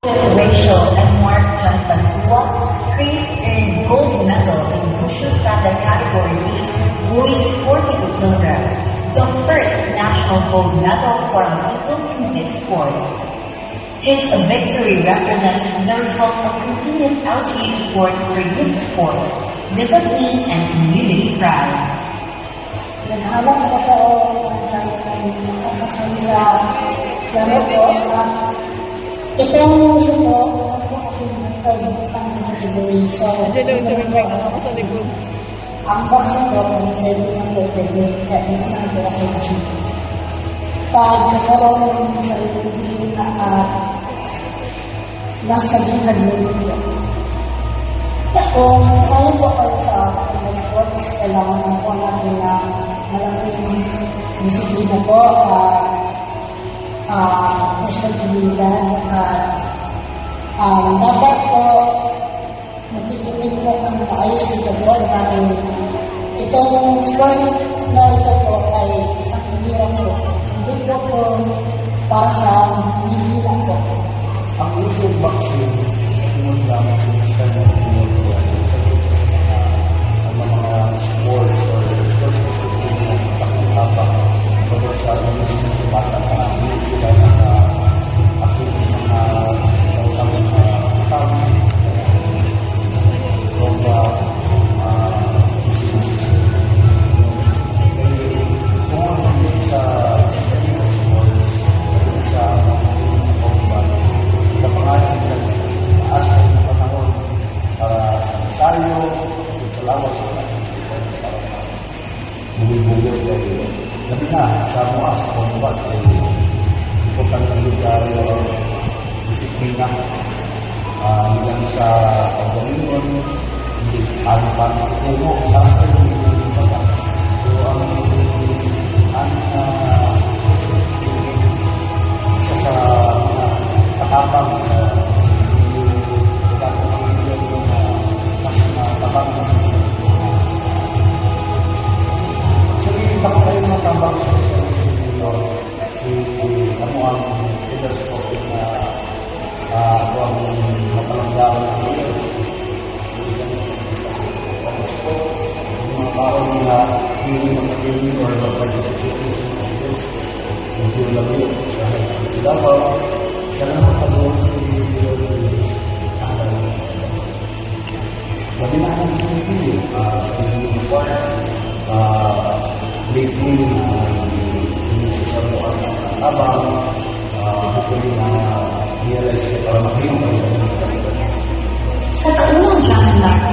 Rachel and Mark Jantantua, Chris earned gold medal in Wushu Sanda category B, boys 42 kilograms, the first national gold medal for a Filipino in this sport. His victory represents the result of continuous LGU support for youth sports, discipline, and community pride. Naghahanap ako sa kasali sa laro ko. Itong suko, ako kasi nagkalimutan ng category. So, ang box na ito, pwede ng pwede, kaya hindi na ito kasi kasi. Pag nagkaroon ng sarili na mas category ko. Kung sasayang po kayo sa sports, kailangan po natin na malaking disiplina po responsibilidad at dapat po magtitipid po ang maayos dito po dahil itong sports na ito po ay isang hirap po. Hindi po para sa hihila po. Ang usual vaccine lang sa external ang mga sports or sports na takot-tapak pagod sa mismo sa bata na hindi sila activity mga tawag droga, diseases. Kung ano sa external sports, sa pagbabago, napangalan sa taas ng panahon para sa ensayo, sa lawas bumibulog kayo. Gabi na, sa mga sa combat ay importante ng lugar disiplina. Hindi lang sa pagkalingon, hindi ano pa puno, lahat ng mga. So, isa sa katapang sa mas matapang so hindi ako kayo matapang sa ano ang leaders po na ako ang mapalanggaran ng leaders yung mga tao nila hindi mag-training or mag-participate sa mga leaders hindi lang yun sila pa isa lang magpagawa si gabi na ang sinipili sa mga choir lately hindi sa mga abang hopefully na realize ko para makita Sa taunang John Larkin